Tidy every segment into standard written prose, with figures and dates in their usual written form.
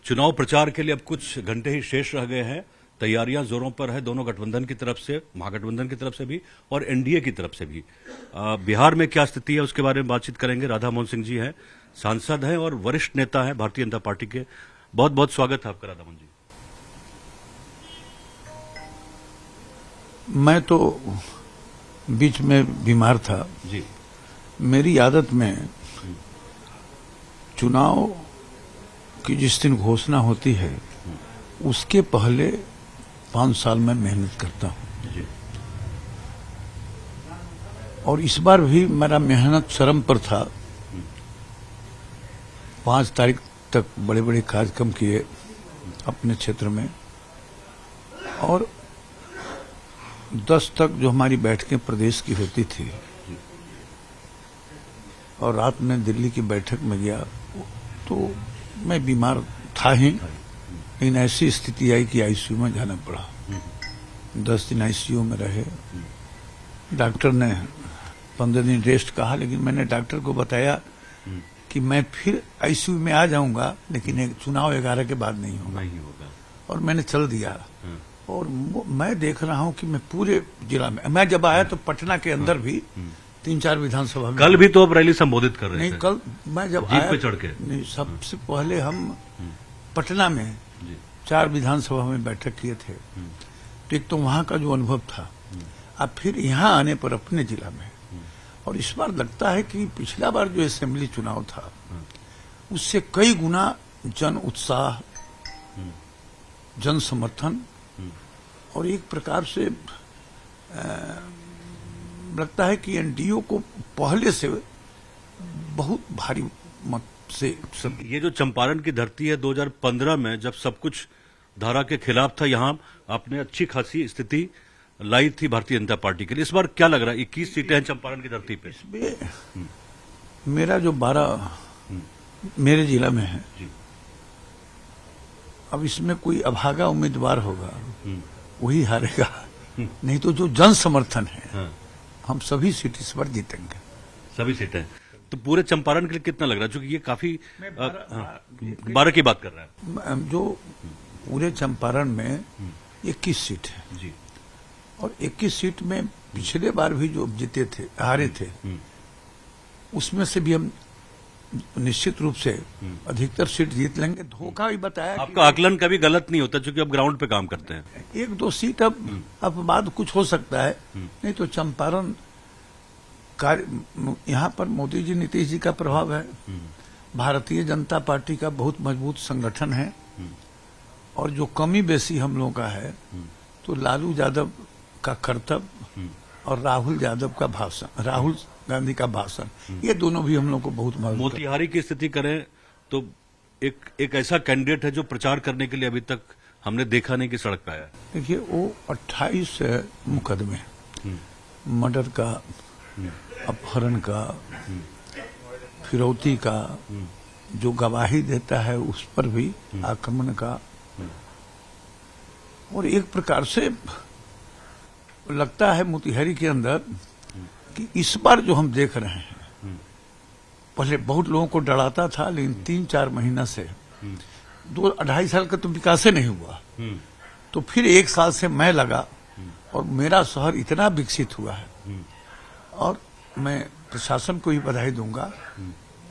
चुनाव प्रचार के लिए अब कुछ घंटे ही शेष रह गए हैं। तैयारियां जोरों पर है, दोनों गठबंधन की तरफ से, महागठबंधन की तरफ से भी और एनडीए की तरफ से भी। बिहार में क्या स्थिति है उसके बारे में बातचीत करेंगे। राधा मोहन सिंह जी हैं, सांसद हैं और वरिष्ठ नेता हैं भारतीय जनता पार्टी के। बहुत बहुत स्वागत है आपका राधा मोहन जी। मैं तो बीच में बीमार था जी। मेरी आदत में चुनाव की जिस दिन घोषणा होती है उसके पहले 5 साल में मेहनत करता हूं जी। और इस बार भी मेरा मेहनत चरम पर था। 5 तारीख तक बड़े बड़े कार्यक्रम किए अपने क्षेत्र में और 10 तक जो हमारी बैठकें प्रदेश की होती थी और रात में दिल्ली की बैठक में गया तो मैं बीमार था ही, लेकिन ऐसी स्थिति आई कि आईसीयू में जाना पड़ा। 10 दिन आईसीयू में रहे। डॉक्टर ने 15 दिन रेस्ट कहा, लेकिन मैंने डॉक्टर को बताया कि मैं फिर आईसीयू में आ जाऊंगा, लेकिन एक चुनाव 11 के बाद नहीं होगा। और मैंने चल दिया। और मैं देख रहा हूं कि मैं पूरे जिला में, मैं जब आया तो पटना के अंदर भी 3-4 विधानसभा में, कल भी तो आप रैली संबोधित कर रहे थे। नहीं, कल मैं जब जीप आया पे चढ़ के नहीं, सबसे पहले हम पटना में 4 विधानसभा में बैठक किए थे। तो एक तो वहां का जो अनुभव था, अब फिर यहां आने पर अपने जिला में, और इस बार लगता है कि पिछला बार जो असेंबली चुनाव था उससे कई गुना जन उत्साह, जन समर्थन और एक प्रकार से लगता है कि एनडीए को पहले से बहुत भारी मत से सब। ये जो चंपारण की धरती है, 2015 में जब सब कुछ धारा के खिलाफ था, यहां आपने अच्छी खासी स्थिति लाई थी भारतीय जनता पार्टी के लिए। इस बार क्या लग रहा है? 21 सीटें हैं चंपारण की धरती पे। इसमें मेरा जो 12 मेरे जिला में है, अब इसमें कोई अभागा उम्मीदवार होगा वही हारेगा, नहीं तो जो जन समर्थन है हम सभी सीट इस बार जीतेंगे। सभी सीटें तो पूरे चंपारण के लिए कितना लग रहा है? क्योंकि ये काफी 12 की बात कर रहा है। जो पूरे चंपारण में 21 सीट है जी। और 21 सीट में पिछले बार भी जो जीते थे, हारे थे, उसमें से भी हम निश्चित रूप से अधिकतर सीट जीत लेंगे। धोखा ही बताया। आपका आकलन कभी गलत नहीं होता क्योंकि आप ग्राउंड पे काम करते हैं। 1-2 सीट अब बाद कुछ हो सकता है, नहीं तो चंपारण कार्य यहाँ पर मोदी जी, नीतीश जी का प्रभाव है। भारतीय जनता पार्टी का बहुत मजबूत संगठन है और जो कमी बेसी हम लोगों का है तो लालू यादव का कर्तव्य और राहुल यादव का भाषण, राहुल गांधी का भाषण, ये दोनों भी हम लोग को बहुत मदद। मोतिहारी की स्थिति करें तो एक ऐसा कैंडिडेट है जो प्रचार करने के लिए अभी तक हमने देखा नहीं कि सड़क पे आया। देखिए, वो 28 मुकदमे, मर्डर का, अपहरण का, फिरौती का, जो गवाही देता है उस पर भी आक्रमण का, और एक प्रकार से लगता है मोतिहारी के अंदर कि इस बार जो हम देख रहे हैं, पहले बहुत लोगों को डराता था, लेकिन 3-4 महीना से 2-2.5 साल का तो विकास नहीं हुआ, तो फिर 1 साल से मैं लगा और मेरा शहर इतना विकसित हुआ है। और मैं प्रशासन को ही बधाई दूंगा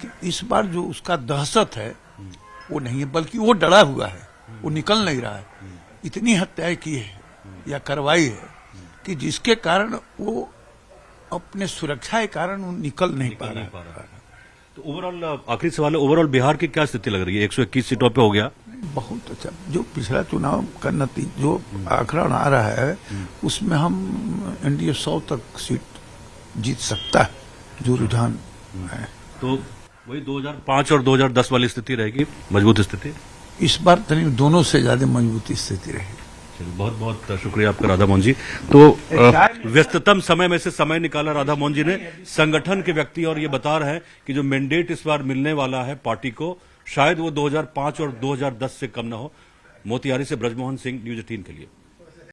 कि इस बार जो उसका दहशत है वो नहीं है, बल्कि वो डरा हुआ है, वो निकल नहीं रहा है। इतनी हत्याएं की है या करवाई है कि जिसके कारण वो अपने सुरक्षा के कारण वो निकल नहीं पा रहा। तो ओवरऑल आखिरी सवाल है, ओवरऑल बिहार की क्या स्थिति लग रही है? 121 सीटों पे हो गया, बहुत अच्छा। जो पिछला चुनाव का नतीजा, जो आंकड़न आ रहा है उसमें हम एनडीए 100 तक सीट जीत सकता है, जो रुझान है। तो वही 2005 और 2010 वाली स्थिति रहेगी, मजबूत स्थिति। इस बार तरीके दोनों से ज्यादा मजबूती स्थिति रहेगी। बहुत बहुत शुक्रिया आपका राधा मोहन जी। तो व्यस्ततम समय में से समय निकाला राधा मोहन जी ने, संगठन के व्यक्ति, और ये बता रहे हैं कि जो मैंडेट इस बार मिलने वाला है पार्टी को, शायद वो 2005 और 2010 से कम न हो। मोतिहारी से ब्रजमोहन सिंह, न्यूज 18 के लिए।